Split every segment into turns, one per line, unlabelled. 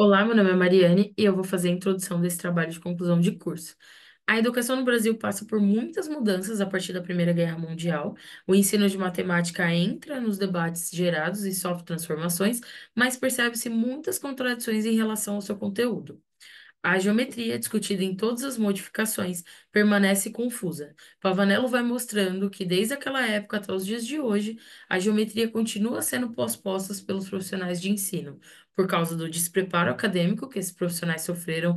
Olá, meu nome é Mariane e eu vou fazer a introdução desse trabalho de conclusão de curso. A educação no Brasil passa por muitas mudanças a partir da Primeira Guerra Mundial. O ensino de matemática entra nos debates gerados e sofre transformações, mas percebe-se muitas contradições em relação ao seu conteúdo. A geometria, discutida em todas as modificações, permanece confusa. Pavanello vai mostrando que, desde aquela época até os dias de hoje, a geometria continua sendo posposta pelos profissionais de ensino, por causa do despreparo acadêmico que esses profissionais sofreram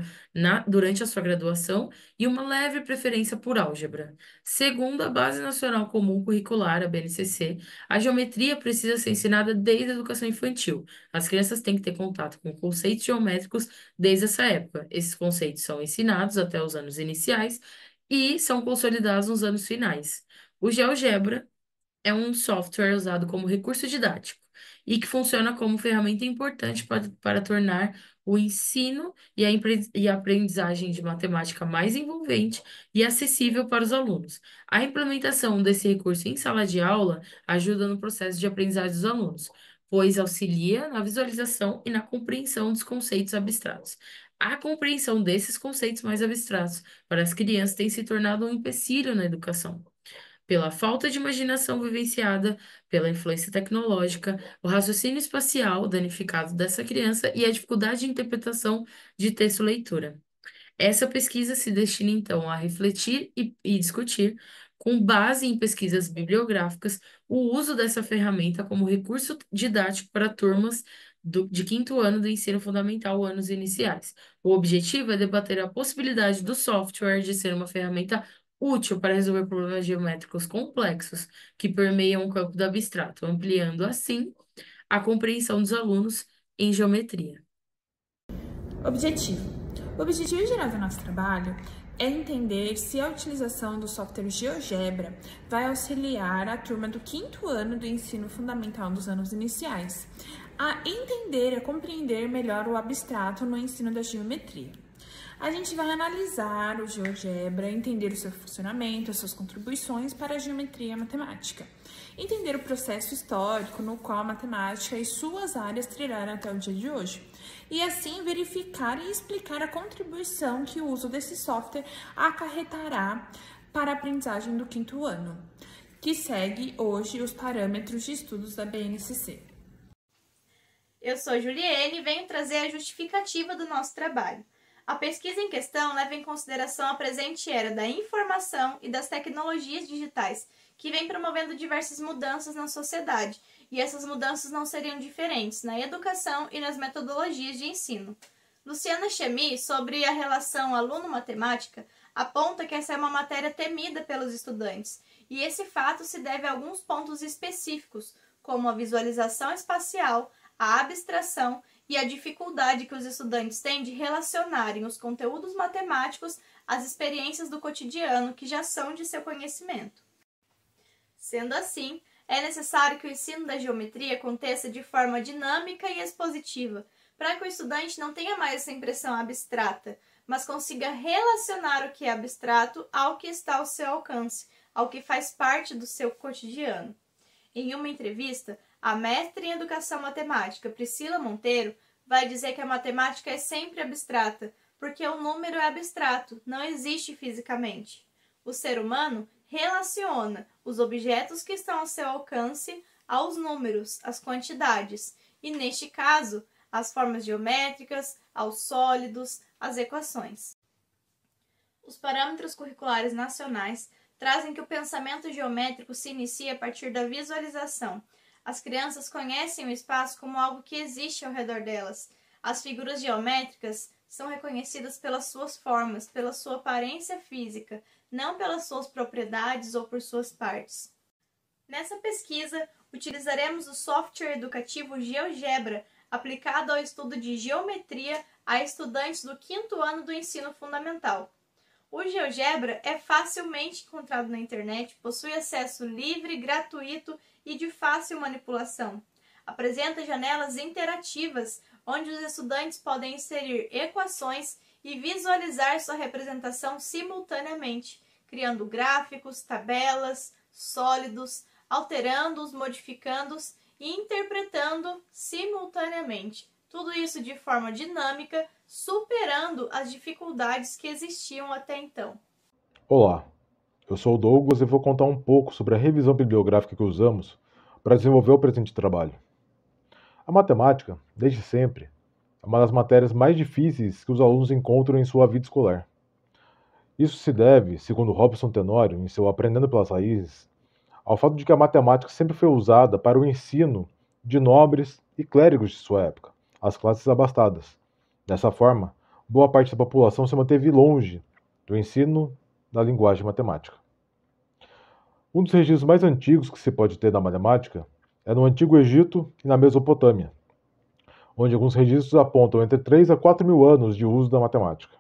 durante a sua graduação e uma leve preferência por álgebra. Segundo a Base Nacional Comum Curricular, a BNCC, a geometria precisa ser ensinada desde a educação infantil. As crianças têm que ter contato com conceitos geométricos desde essa época. Esses conceitos são ensinados até os anos iniciais e são consolidados nos anos finais. O GeoGebra é um software usado como recurso didático e que funciona como ferramenta importante para tornar o ensino e a aprendizagem de matemática mais envolvente e acessível para os alunos. A implementação desse recurso em sala de aula ajuda no processo de aprendizagem dos alunos, pois auxilia na visualização e na compreensão dos conceitos abstratos. A compreensão desses conceitos mais abstratos para as crianças tem se tornado um empecilho na educação pela falta de imaginação vivenciada, pela influência tecnológica, o raciocínio espacial danificado dessa criança e a dificuldade de interpretação de texto-leitura. Essa pesquisa se destina, então, a refletir e discutir, com base em pesquisas bibliográficas, o uso dessa ferramenta como recurso didático para turmas de quinto ano do ensino fundamental, anos iniciais. O objetivo é debater a possibilidade do software de ser uma ferramenta útil para resolver problemas geométricos complexos que permeiam o campo do abstrato, ampliando, assim, a compreensão dos alunos em geometria.
Objetivo. O objetivo geral do nosso trabalho é entender se a utilização do software GeoGebra vai auxiliar a turma do quinto ano do ensino fundamental dos anos iniciais a entender e a compreender melhor o abstrato no ensino da geometria. A gente vai analisar o GeoGebra, entender o seu funcionamento, as suas contribuições para a geometria matemática, entender o processo histórico no qual a matemática e suas áreas trilharam até o dia de hoje, e assim verificar e explicar a contribuição que o uso desse software acarretará para a aprendizagem do quinto ano, que segue hoje os parâmetros de estudos da BNCC.
Eu sou Juliene e venho trazer a justificativa do nosso trabalho. A pesquisa em questão leva em consideração a presente era da informação e das tecnologias digitais, que vem promovendo diversas mudanças na sociedade, e essas mudanças não seriam diferentes na educação e nas metodologias de ensino. Luciana Chemy, sobre a relação aluno-matemática, aponta que essa é uma matéria temida pelos estudantes, e esse fato se deve a alguns pontos específicos, como a visualização espacial, a abstração e a dificuldade que os estudantes têm de relacionarem os conteúdos matemáticos às experiências do cotidiano que já são de seu conhecimento. Sendo assim, é necessário que o ensino da geometria aconteça de forma dinâmica e expositiva, para que o estudante não tenha mais essa impressão abstrata, mas consiga relacionar o que é abstrato ao que está ao seu alcance, ao que faz parte do seu cotidiano. Em uma entrevista, a mestre em Educação Matemática, Priscila Monteiro, vai dizer que a matemática é sempre abstrata, porque o número é abstrato, não existe fisicamente. O ser humano relaciona os objetos que estão ao seu alcance aos números, às quantidades, e neste caso, às formas geométricas, aos sólidos, às equações. Os parâmetros curriculares nacionais trazem que o pensamento geométrico se inicia a partir da visualização. As crianças conhecem o espaço como algo que existe ao redor delas. As figuras geométricas são reconhecidas pelas suas formas, pela sua aparência física, não pelas suas propriedades ou por suas partes. Nessa pesquisa, utilizaremos o software educativo GeoGebra, aplicado ao estudo de geometria a estudantes do quinto ano do ensino fundamental. O GeoGebra é facilmente encontrado na internet, possui acesso livre, gratuito e de fácil manipulação. Apresenta janelas interativas, onde os estudantes podem inserir equações e visualizar sua representação simultaneamente, criando gráficos, tabelas, sólidos, alterando-os, modificando-os e interpretando simultaneamente, Tudo isso de forma dinâmica, superando as dificuldades que existiam até então.
Olá, eu sou o Douglas e vou contar um pouco sobre a revisão bibliográfica que usamos para desenvolver o presente trabalho. A matemática, desde sempre, é uma das matérias mais difíceis que os alunos encontram em sua vida escolar. Isso se deve, segundo Robson Tenório, em seu Aprendendo pelas Raízes, ao fato de que a matemática sempre foi usada para o ensino de nobres e clérigos de sua época, as classes abastadas. Dessa forma, boa parte da população se manteve longe do ensino da linguagem matemática. Um dos registros mais antigos que se pode ter da matemática é no Antigo Egito e na Mesopotâmia, onde alguns registros apontam entre 3 a 4 mil anos de uso da matemática.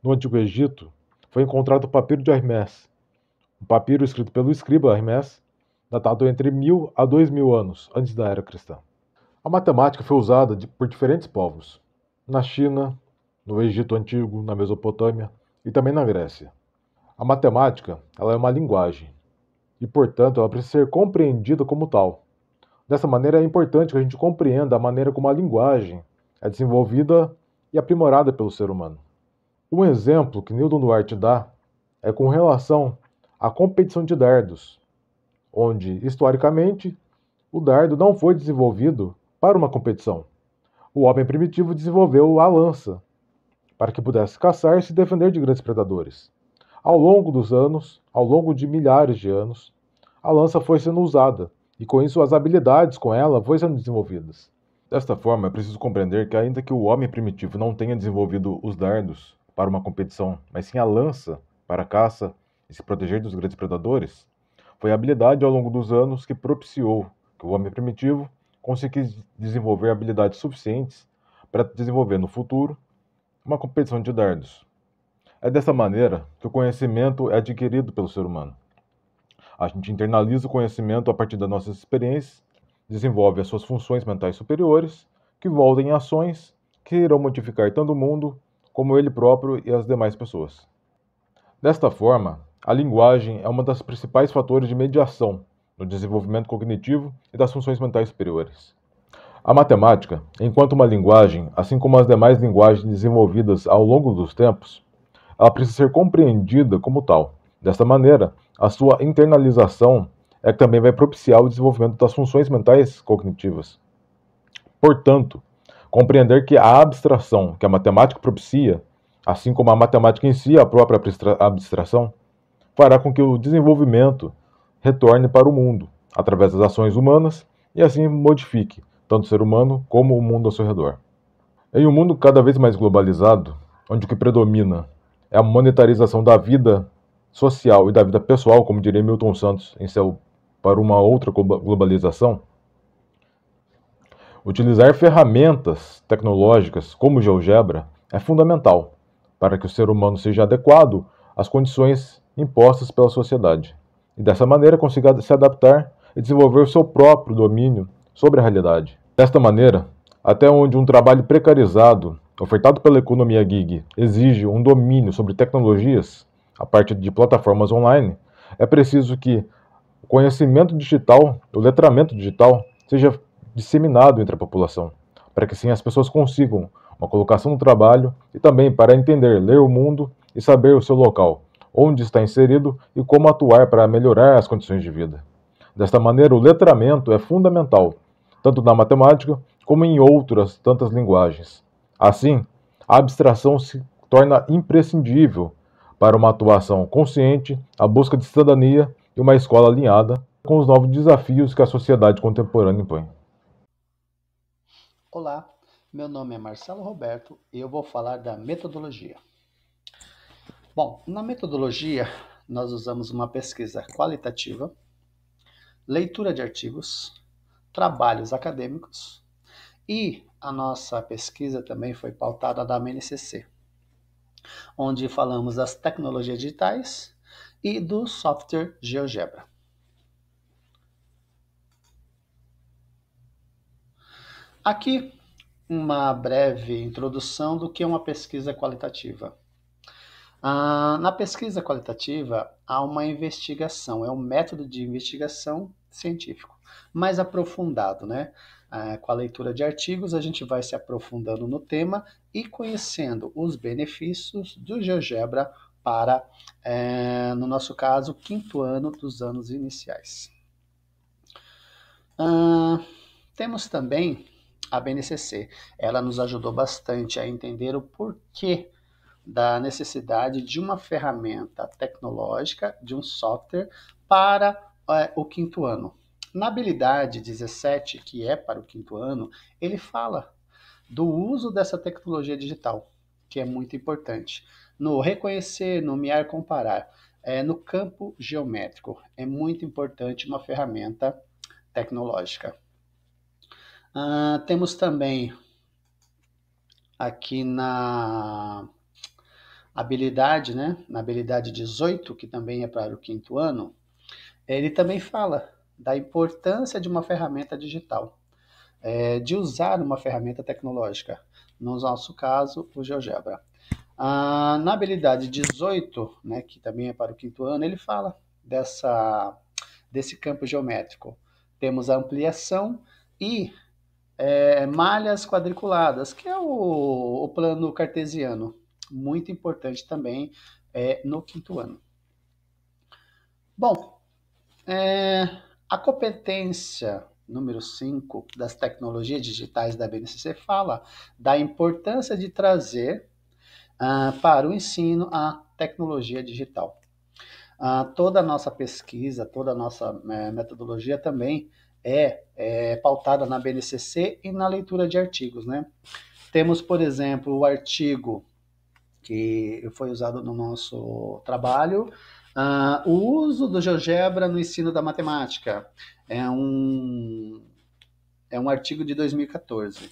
No Antigo Egito, foi encontrado o papiro de Hermés, um papiro escrito pelo escriba Hermés, datado entre 1000 a 2000 anos antes da era cristã. A matemática foi usada por diferentes povos, na China, no Egito Antigo, na Mesopotâmia e também na Grécia. A matemática, ela é uma linguagem e, portanto, ela precisa ser compreendida como tal. Dessa maneira, é importante que a gente compreenda a maneira como a linguagem é desenvolvida e aprimorada pelo ser humano. Um exemplo que Newton Duarte dá é com relação à competição de dardos, onde, historicamente, o dardo não foi desenvolvido para uma competição. O homem primitivo desenvolveu a lança, para que pudesse caçar e se defender de grandes predadores. Ao longo dos anos, ao longo de milhares de anos, a lança foi sendo usada, e com isso as habilidades com ela foram sendo desenvolvidas. Desta forma, é preciso compreender que ainda que o homem primitivo não tenha desenvolvido os dardos para uma competição, mas sim a lança para a caça e se proteger dos grandes predadores, foi a habilidade ao longo dos anos que propiciou que o homem primitivo conseguisse desenvolver habilidades suficientes para desenvolver no futuro uma competição de dardos. É dessa maneira que o conhecimento é adquirido pelo ser humano. A gente internaliza o conhecimento a partir das nossas experiências, desenvolve as suas funções mentais superiores, que voltam em ações que irão modificar tanto o mundo como ele próprio e as demais pessoas. Desta forma, a linguagem é um dos principais fatores de mediação no desenvolvimento cognitivo e das funções mentais superiores. A matemática, enquanto uma linguagem, assim como as demais linguagens desenvolvidas ao longo dos tempos, ela precisa ser compreendida como tal. Desta maneira, a sua internalização é que também vai propiciar o desenvolvimento das funções mentais cognitivas. Portanto, compreender que a abstração que a matemática propicia, assim como a matemática em si, a própria abstração, fará com que o desenvolvimento retorne para o mundo, através das ações humanas, e assim modifique tanto o ser humano como o mundo ao seu redor. Em um mundo cada vez mais globalizado, onde o que predomina é a monetarização da vida social e da vida pessoal, como diria Milton Santos em seu Para uma Outra Globalização, utilizar ferramentas tecnológicas como o GeoGebra é fundamental para que o ser humano seja adequado às condições impostas pela sociedade e dessa maneira consiga se adaptar e desenvolver o seu próprio domínio sobre a realidade. Desta maneira, até onde um trabalho precarizado, ofertado pela economia gig, exige um domínio sobre tecnologias a partir de plataformas online, é preciso que o conhecimento digital, o letramento digital, seja disseminado entre a população, para que sim as pessoas consigam uma colocação no trabalho e também para entender, ler o mundo e saber o seu local, onde está inserido e como atuar para melhorar as condições de vida. Desta maneira, o letramento é fundamental, tanto na matemática como em outras tantas linguagens. Assim, a abstração se torna imprescindível para uma atuação consciente, a busca de cidadania e uma escola alinhada com os novos desafios que a sociedade contemporânea impõe.
Olá, meu nome é Marcelo Roberto e eu vou falar da metodologia. Bom, na metodologia nós usamos uma pesquisa qualitativa, leitura de artigos, trabalhos acadêmicos e a nossa pesquisa também foi pautada da MNCC, onde falamos das tecnologias digitais e do software GeoGebra. Aqui, uma breve introdução do que é uma pesquisa qualitativa. Na pesquisa qualitativa, há uma investigação, é um método de investigação científico, mais aprofundado, né? Com a leitura de artigos, a gente vai se aprofundando no tema e conhecendo os benefícios do GeoGebra para, no nosso caso, quinto ano dos anos iniciais. Temos também a BNCC. Ela nos ajudou bastante a entender o porquê da necessidade de uma ferramenta tecnológica, de um software para o quinto ano. Na habilidade 17, que é para o quinto ano, ele fala do uso dessa tecnologia digital, que é muito importante. No reconhecer, nomear, comparar, no campo geométrico, é muito importante uma ferramenta tecnológica. Temos também aqui na habilidade, né? Na habilidade 18, que também é para o quinto ano, ele também fala da importância de uma ferramenta digital, de usar uma ferramenta tecnológica, no nosso caso, o GeoGebra. Na habilidade 18, né, que também é para o quinto ano, ele fala desse campo geométrico. Temos a ampliação e malhas quadriculadas, que é o plano cartesiano, muito importante também no quinto ano. Bom, a competência número 5 das tecnologias digitais da BNCC fala da importância de trazer para o ensino a tecnologia digital. Toda a nossa pesquisa, toda a nossa metodologia também é pautada na BNCC e na leitura de artigos, né? Temos, por exemplo, o artigo que foi usado no nosso trabalho, o uso do GeoGebra no ensino da matemática. É um artigo de 2014.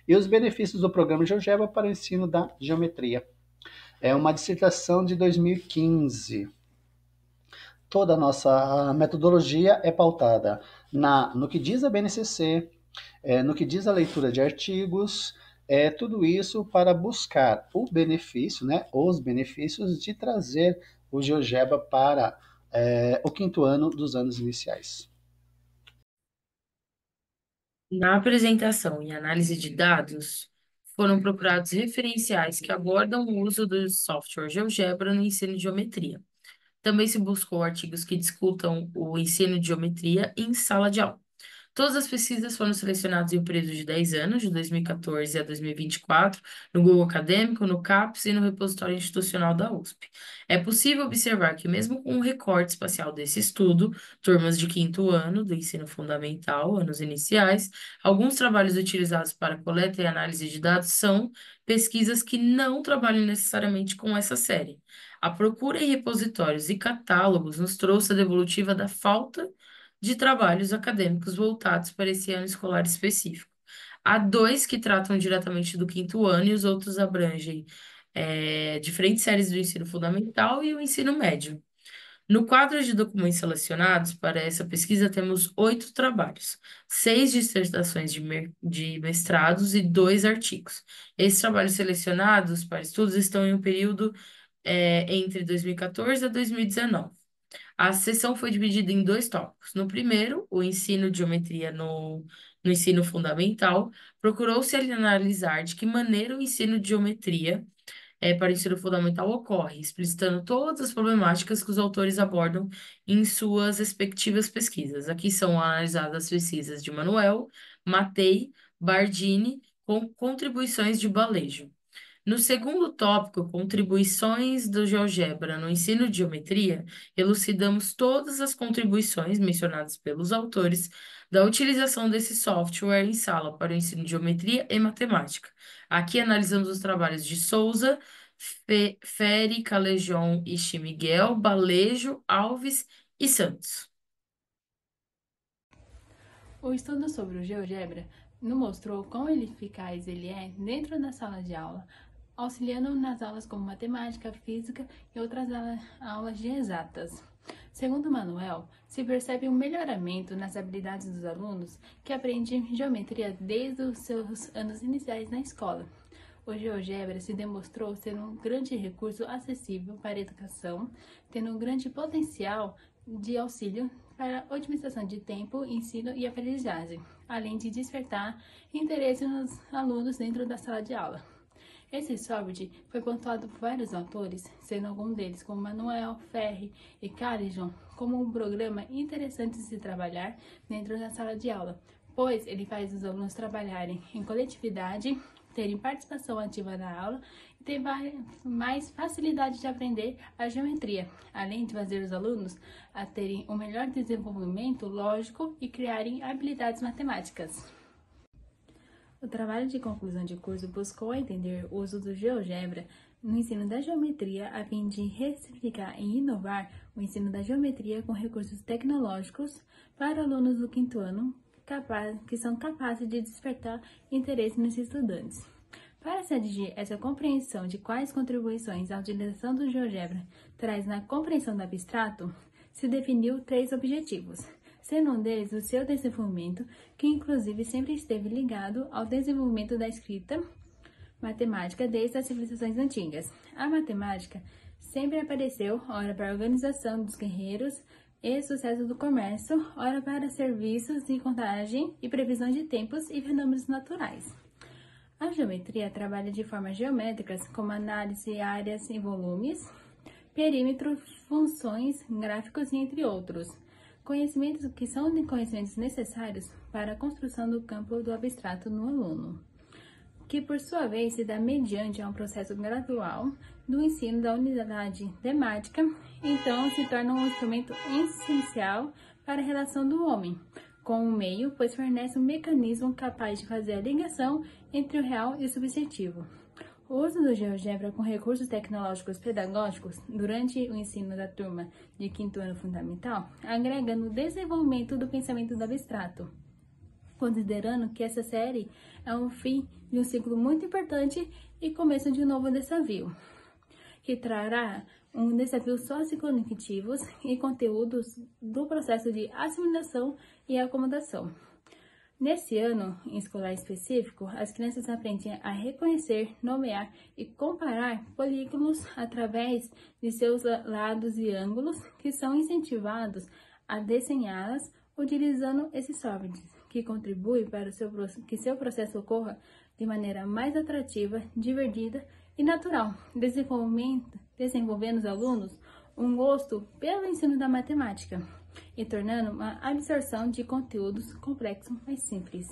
E os benefícios do programa GeoGebra para o ensino da geometria. É uma dissertação de 2015. Toda a nossa metodologia é pautada no que diz a BNCC, no que diz a leitura de artigos, tudo isso para buscar o benefício, né, os benefícios de trazer o GeoGebra para o quinto ano dos anos iniciais.
Na apresentação e análise de dados, foram procurados referenciais que abordam o uso do software GeoGebra no ensino de geometria. Também se buscou artigos que discutam o ensino de geometria em sala de aula. Todas as pesquisas foram selecionadas em um período de 10 anos, de 2014 a 2024, no Google Acadêmico, no CAPES e no repositório institucional da USP. É possível observar que, mesmo com o recorte espacial desse estudo, turmas de quinto ano do ensino fundamental, anos iniciais, alguns trabalhos utilizados para coleta e análise de dados são pesquisas que não trabalham necessariamente com essa série. A procura em repositórios e catálogos nos trouxe a devolutiva da falta de trabalhos acadêmicos voltados para esse ano escolar específico. Há dois que tratam diretamente do quinto ano e os outros abrangem diferentes séries do ensino fundamental e o ensino médio. No quadro de documentos selecionados para essa pesquisa, temos 8 trabalhos, 6 dissertações de mestrados e 2 artigos. Esses trabalhos selecionados para estudos estão em um período entre 2014 a 2019. A sessão foi dividida em 2 tópicos. No primeiro, o ensino de geometria no ensino fundamental, procurou-se analisar de que maneira o ensino de geometria para o ensino fundamental ocorre, explicitando todas as problemáticas que os autores abordam em suas respectivas pesquisas. Aqui são analisadas as pesquisas de Manuel, Matei, Bardini, com contribuições de Balejo. No segundo tópico, contribuições do GeoGebra no ensino de geometria, elucidamos todas as contribuições mencionadas pelos autores da utilização desse software em sala para o ensino de geometria e matemática. Aqui analisamos os trabalhos de Souza, Feri, Calejon, Ixi Miguel, Balejo, Alves e Santos.
O estudo sobre o GeoGebra nos mostrou quão eficaz ele é dentro da sala de aula, auxiliando nas aulas como matemática, física e outras aulas de exatas. Segundo Manuel, se percebe um melhoramento nas habilidades dos alunos que aprendem geometria desde os seus anos iniciais na escola. O GeoGebra se demonstrou ser um grande recurso acessível para a educação, tendo um grande potencial de auxílio para a otimização de tempo, ensino e aprendizagem, além de despertar interesse nos alunos dentro da sala de aula. Esse software foi pontuado por vários autores, sendo algum deles como Manuel, Ferri e Calijon, como um programa interessante de se trabalhar dentro da sala de aula, pois ele faz os alunos trabalharem em coletividade, terem participação ativa na aula e ter mais facilidade de aprender a geometria, além de fazer os alunos a terem um melhor desenvolvimento lógico e criarem habilidades matemáticas. O trabalho de conclusão de curso buscou entender o uso do GeoGebra no ensino da geometria a fim de ressignificar e inovar o ensino da geometria com recursos tecnológicos para alunos do 5º ano que são capazes de despertar interesse nos estudantes. Para se atingir essa compreensão de quais contribuições a utilização do GeoGebra traz na compreensão do abstrato, se definiu 3 objetivos, sendo um deles o seu desenvolvimento, que inclusive sempre esteve ligado ao desenvolvimento da escrita matemática desde as civilizações antigas. A matemática sempre apareceu, ora para a organização dos guerreiros e sucesso do comércio, ora para serviços de contagem e previsão de tempos e fenômenos naturais. A geometria trabalha de formas geométricas como análise de áreas e volumes, perímetros, funções, gráficos e entre outros. Conhecimentos que são conhecimentos necessários para a construção do campo do abstrato no aluno, que por sua vez se dá mediante a um processo gradual do ensino da unidade temática, então se torna um instrumento essencial para a relação do homem com o meio, pois fornece um mecanismo capaz de fazer a ligação entre o real e o subjetivo. O uso do GeoGebra com recursos tecnológicos pedagógicos durante o ensino da turma de 5º ano fundamental agrega no desenvolvimento do pensamento do abstrato, considerando que essa série é o fim de um ciclo muito importante e começo de um novo desafio, que trará um desafio sociocognitivos e conteúdos do processo de assimilação e acomodação. Nesse ano escolar específico, as crianças aprendem a reconhecer, nomear e comparar polígonos através de seus lados e ângulos, que são incentivados a desenhá-las utilizando esses softwares, que contribuem para que seu processo ocorra de maneira mais atrativa, divertida e natural, desenvolvendo os alunos um gosto pelo ensino da matemática e tornando uma absorção de conteúdos complexos mais simples.